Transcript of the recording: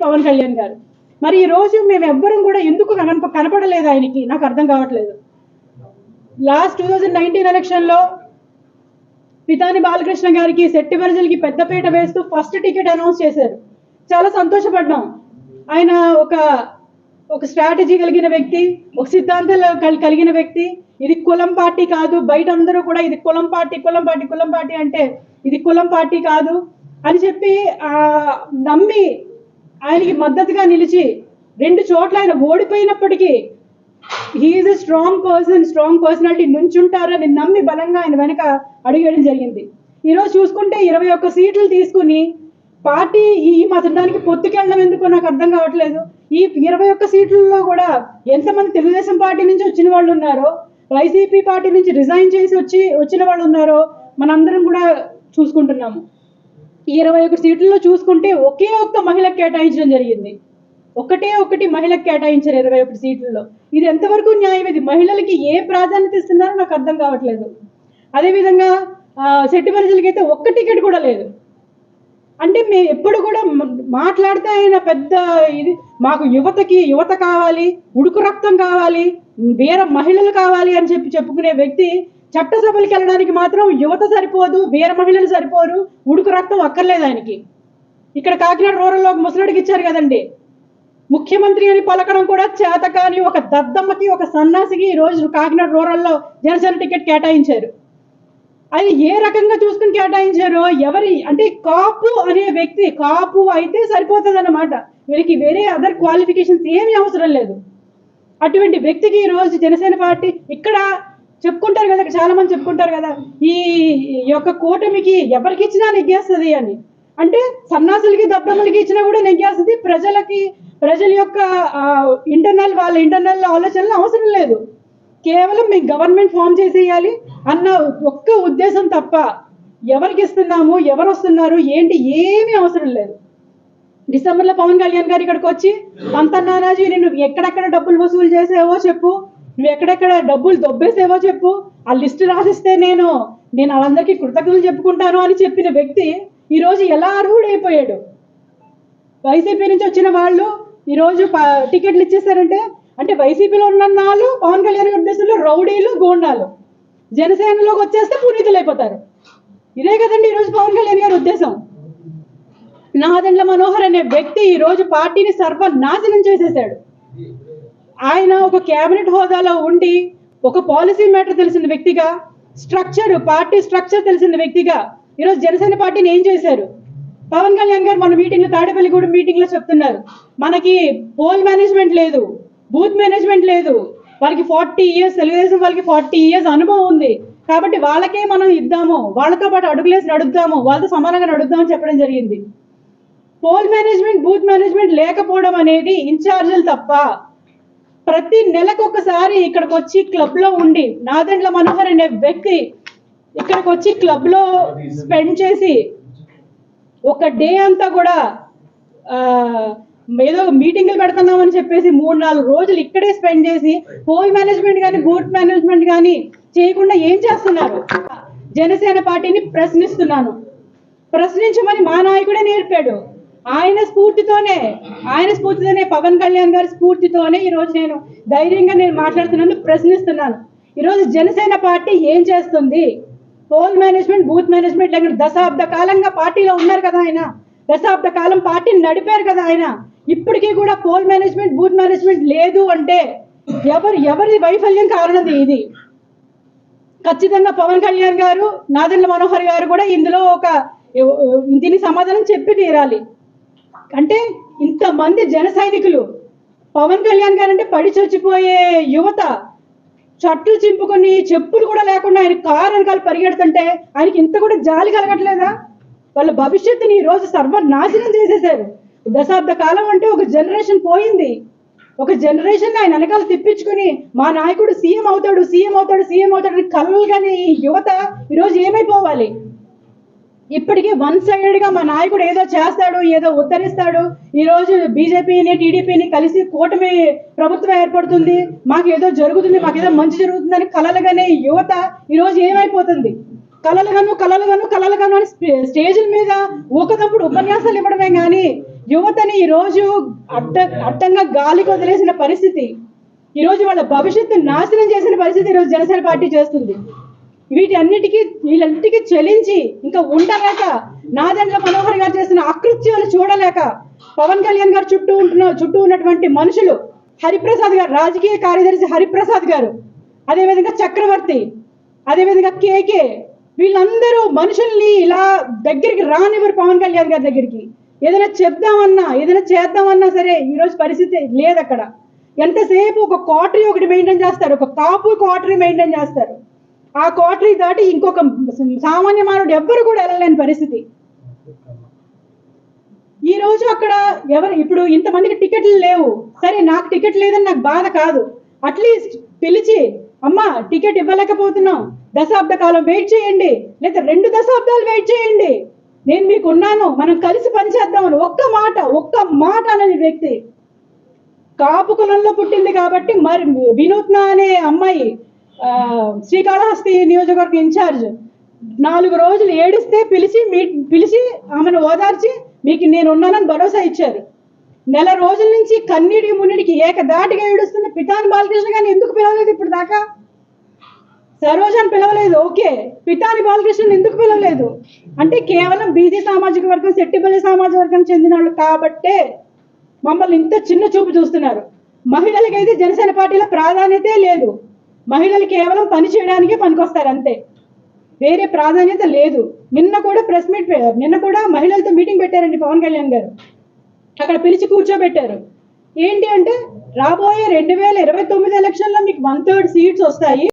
పవన్ కళ్యాణ్ గారు. మరి ఈ రోజు మేము ఎవ్వరం కూడా ఎందుకు కనపడలేదు ఆయనకి, నాకు అర్థం కావట్లేదు. లాస్ట్ 2019 ఎలక్షన్లో పితాని బాలకృష్ణ గారికి సెట్టిబరిజలకి పెద్దపీట వేస్తూ ఫస్ట్ టికెట్ అనౌన్స్ చేశారు. చాలా సంతోషపడ్డాం. ఆయన ఒక స్ట్రాటజీ కలిగిన వ్యక్తి, ఒక సిద్ధాంతాలు కలిగిన వ్యక్తి. ఇది కులం పార్టీ కాదు, బయట అందరూ కూడా ఇది కులం పార్టీ అంటే ఇది కులం పార్టీ కాదు అని చెప్పి నమ్మి ఆయనకి మద్దతుగా నిలిచి 2 చోట్ల ఆయన ఓడిపోయినప్పటికీ హీఈస్ ఎ స్ట్రాంగ్ పర్సనాలిటీ, నుంచుంటారని నమ్మి బలంగా ఆయన వెనక అడిగేయడం జరిగింది. ఈరోజు చూసుకుంటే 21 సీట్లు తీసుకుని పార్టీ ఈ మతడానికి పొత్తుకెళ్ళడం ఎందుకో నాకు అర్థం కావట్లేదు. ఈ 21 సీట్లలో కూడా ఎంతమంది తెలుగుదేశం పార్టీ నుంచి వచ్చిన వాళ్ళు ఉన్నారో, వైసీపీ పార్టీ నుంచి రిజైన్ చేసి వచ్చిన వాళ్ళు ఉన్నారో మనందరం కూడా చూసుకుంటున్నాము. ఈ 21 సీట్లలో చూసుకుంటే ఒకే ఒక్క మహిళకు కేటాయించడం జరిగింది. ఒకటి మహిళకు కేటాయించారు 21 సీట్లలో. ఇది ఎంతవరకు న్యాయం? ఇది మహిళలకి ఏ ప్రాధాన్యత ఇస్తున్నారో నాకు అర్థం కావట్లేదు. అదేవిధంగా సెట్టిబరిజలకి అయితే ఒక్క టికెట్ కూడా లేదు. అంటే మేము ఎప్పుడు కూడా మాట్లాడితే ఆయన పెద్ద ఇది, మాకు యువత కావాలి, ఉడుకు రక్తం కావాలి, వేరే మహిళలు కావాలి అని చెప్పుకునే వ్యక్తి చట్టసభలకు వెళ్ళడానికి మాత్రం యువత సరిపోదు, వేరే మహిళలు సరిపోరు, ఉడుకు రక్తం అక్కర్లేదు ఆయనకి. ఇక్కడ కాకినాడ రూరల్లో ఒక ముసలాడికి ఇచ్చారు కదండి, ముఖ్యమంత్రి అని పలకడం కూడా చేత కాని ఒక దద్దమ్మకి, ఒక సన్నాసికి ఈరోజు కాకినాడ రూరల్లో జనసేన టికెట్ కేటాయించారు. అది ఏ రకంగా చూసుకుని కేటాయించారో, అంటే కాపు అనే వ్యక్తి, కాపు అయితే సరిపోతుంది అన్నమాట, వీరికి వేరే అదర్ క్వాలిఫికేషన్స్ ఏమీ అవసరం లేదు. అటువంటి వ్యక్తికి ఈరోజు జనసేన పార్టీ ఇక్కడ చెప్పుకుంటారు కదా, చాలా మంది చెప్పుకుంటారు కదా, ఈ యొక్క కూటమికి ఎవరికి ఇచ్చినా నెగ్గేస్తుంది అని. అంటే సన్నాసులకి దద్దమ్మలకి ఇచ్చినా కూడా నెగ్గేస్తుంది, ప్రజల యొక్క వాళ్ళ ఇంటర్నల్ ఆలోచనలు అవసరం లేదు. కేవలం మీకు గవర్నమెంట్ ఫామ్ చేసేయాలి అన్న ఒక్క ఉద్దేశం తప్ప ఎవరికి ఇస్తున్నాము, ఎవరు వస్తున్నారు ఏంటి ఏమీ అవసరం లేదు. డిసెంబర్లో పవన్ కళ్యాణ్ గారు ఇక్కడికి వచ్చి నానాజీ నువ్వు ఎక్కడెక్కడ డబ్బులు వసూలు చేసేవో చెప్పు, నువ్వు ఎక్కడెక్కడ డబ్బులు దొబ్బేసేవో చెప్పు, ఆ లిస్టు రాసిస్తే నేను వాళ్ళందరికీ కృతజ్ఞతలు చెప్పుకుంటాను అని చెప్పిన వ్యక్తి ఈరోజు ఎలా అర్హుడైపోయాడు? వైసీపీ నుంచి వచ్చిన వాళ్ళు ఈరోజు టికెట్లు ఇచ్చేసారంటే, అంటే వైసీపీలో ఉన్న వాళ్ళు పవన్ కళ్యాణ్ గారి ఉద్దేశంలో రౌడీలు, గోండాలు, జనసేనలోకి వచ్చేస్తే పునీతులు అయిపోతారు. ఇదే కదండి ఈరోజు పవన్ కళ్యాణ్ గారి ఉద్దేశం. నాదెండ్ల మనోహర్ అనే వ్యక్తి ఈరోజు పార్టీని సర్వనాశనం చేసేసాడు. ఆయన ఒక కేబినెట్ హోదాలో ఉండి ఒక పాలసీ మ్యాటర్ తెలిసిన వ్యక్తిగా, పార్టీ స్ట్రక్చర్ తెలిసిన వ్యక్తిగా ఈరోజు జనసేన పార్టీని ఏం చేశారు? పవన్ కళ్యాణ్ గారు మన మీటింగ్లో, తాడేపల్లిగూడెం మీటింగ్లో చెప్తున్నారు, మనకి పోల్ మేనేజ్మెంట్ లేదు, బూత్ మేనేజ్మెంట్ లేదు, వాళ్ళకి 40 years, తెలుగుదేశం వాళ్ళకి 40 years అనుభవం ఉంది కాబట్టి వాళ్ళకే మనం ఇద్దాము, వాళ్ళతో పాటు అడుగులేసి నడుద్దాము, వాళ్ళతో సమానంగా నడుద్దామని చెప్పడం జరిగింది. పోల్ మేనేజ్మెంట్, బూత్ మేనేజ్మెంట్ లేకపోవడం అనేది ఇన్ఛార్జీలు తప్ప. ప్రతి నెలకు ఒకసారి ఇక్కడికి వచ్చి క్లబ్లో ఉండి నాదెండ్ల మనోహర్ అనే వ్యక్తి ఇక్కడికి వచ్చి క్లబ్లో స్పెండ్ చేసి ఒక డే అంతా కూడా ఏదో మీటింగ్లు పెడుతున్నామని చెప్పేసి 3-4 రోజులు ఇక్కడే స్పెండ్ చేసి పోల్ మేనేజ్మెంట్ కానీ బూత్ మేనేజ్మెంట్ కానీ చేయకుండా ఏం చేస్తున్నారు? జనసేన పార్టీని ప్రశ్నించమని మా నాయకుడే నేర్పాడు. ఆయన స్ఫూర్తితోనే పవన్ కళ్యాణ్ గారి స్ఫూర్తితోనే ఈరోజు నేను ధైర్యంగా మాట్లాడుతున్నాను, ప్రశ్నిస్తున్నాను. ఈరోజు జనసేన పార్టీ ఏం చేస్తుంది? పోల్ మేనేజ్మెంట్, బూత్ మేనేజ్మెంట్ లేకుండా దశాబ్ద కాలంగా పార్టీలో ఉన్నారు కదా ఆయన, దశాబ్ద కాలం పార్టీని నడిపారు కదా ఆయన. ఇప్పటికీ కూడా పోల్ మేనేజ్మెంట్, బూత్ మేనేజ్మెంట్ లేదు అంటే ఎవరి వైఫల్యం కారణం ఇది? ఖచ్చితంగా పవన్ కళ్యాణ్ గారు, నాదెండ్ల మనోహర్ గారు కూడా ఇందులో దీనికి సమాధానం చెప్పి తీరాలి. అంటే ఇంతమంది జన సైనికులు, పవన్ కళ్యాణ్ గారు అంటే పడి చచ్చిపోయే యువత, చట్లు చింపుకొని చెప్పులు కూడా లేకుండా ఆయన కారు వెనకాల పరిగెడుతుంటే ఆయనకి ఇంత కూడా జాలి కలగట్లేదా? వాళ్ళ భవిష్యత్తుని ఈరోజు సర్వనాశనం చేసేసారు. దశాబ్ద కాలం అంటే ఒక జనరేషన్ పోయింది. ఒక జనరేషన్ ఆయన వెనకాల తిప్పించుకుని మా నాయకుడు సీఎం అవుతాడు కలలు కానీ యువత ఈరోజు ఏమైపోవాలి? ఇప్పటికీ వన్ సైడెడ్గా మా నాయకుడు ఏదో చేస్తాడు, ఏదో ఉద్ధరిస్తాడు, ఈరోజు బీజేపీని టీడీపీని కలిసి కూటమి ప్రభుత్వం ఏర్పడుతుంది, మాకు ఏదో జరుగుతుంది, మాకు ఏదో మంచి జరుగుతుందని కలలుగానే యువత ఈరోజు ఏమైపోతుంది? కలలుగాను అని స్టేజ్ల మీద ఊకదప్పుడు ఉపన్యాసాలు ఇవ్వడమే కానీ యువతని ఈ రోజు అడ్డంగా గాలికి వదిలేసిన పరిస్థితి, ఈ రోజు వాళ్ళ భవిష్యత్తు నాశనం చేసిన పరిస్థితి ఈరోజు జనసేన పార్టీ చేస్తుంది. వీళ్ళంటికి చెలించి ఇంకా ఉండలేక, నాదెండ్ల మనోహర్ గారు చేసిన అకృత్యాలు చూడలేక, పవన్ కళ్యాణ్ గారు చుట్టూ ఉన్నటువంటి మనుషులు, హరిప్రసాద్ గారు, రాజకీయ కార్యదర్శి హరిప్రసాద్ గారు, అదేవిధంగా చక్రవర్తి, అదేవిధంగా కేకే, వీళ్ళందరూ మనుషుల్ని ఇలా దగ్గరికి రానివ్వరు పవన్ కళ్యాణ్ గారి దగ్గరికి. ఏదైనా చెప్దామన్నా, ఏదైనా చేద్దామన్నా సరే ఈరోజు పరిస్థితి లేదు అక్కడ. ఎంతసేపు ఒక క్వార్టరీ ఒకటి మెయింటైన్ చేస్తారు, ఒక కాపు క్వార్టరీ మెయింటైన్ చేస్తారు. ఆ క్వార్టరీ దాటి ఇంకొక సామాన్య మానవుడు ఎవ్వరు కూడా వెళ్ళలేని పరిస్థితి. ఈ రోజు అక్కడ ఇప్పుడు ఇంతమందికి టికెట్లు లేవు, సరే నాకు టికెట్ లేదని నాకు బాధ కాదు, అట్లీస్ట్ పిలిచి అమ్మా టికెట్ ఇవ్వలేకపోతున్నాం, దశాబ్ద కాలం వెయిట్ చేయండి, లేదా 2 దశాబ్దాలు వెయిట్ చేయండి, నేను మీకు ఉన్నాను, మనం కలిసి పనిచేద్దామని ఒక్క మాట అనని వ్యక్తి. కాపు కులంలో పుట్టింది కాబట్టి మరి వినూత్న అనే అమ్మాయి శ్రీకాళహస్తి నియోజకవర్గ ఇన్ఛార్జ్ 4 రోజులు ఏడిస్తే పిలిచి ఆమెను ఓదార్చి మీకు నేను ఉన్నానని భరోసా ఇచ్చారు. నెల రోజుల నుంచి కన్నీటి మున్నిడికి ఏకదాటిగా ఏడుస్తున్న పితాని బాలకృష్ణ గారిని ఎందుకు పిలవలేదు ఇప్పుడు దాకా? సరోజాన్ని పిలవలేదు, ఓకే, పితాని బాలకృష్ణని ఎందుకు పిలవలేదు అంటే కేవలం బీసీ సామాజిక వర్గం, శెట్టిపల్లి సామాజిక వర్గం చెందిన వాళ్ళు కాబట్టే మమ్మల్ని ఇంత చిన్న చూపు చూస్తున్నారు. మహిళలకైతే జనసేన పార్టీలో ప్రాధాన్యతే లేదు, మహిళలు కేవలం పని చేయడానికే పనికొస్తారు అంతే, వేరే ప్రాధాన్యత లేదు. నిన్న కూడా మహిళలతో మీటింగ్ పెట్టారండి పవన్ కళ్యాణ్ గారు, అక్కడ పిలిచి కూర్చోబెట్టారు. ఏంటి అంటే రాబోయే 2029 ఎలక్షన్లో మీకు 1/3 సీట్స్ వస్తాయి.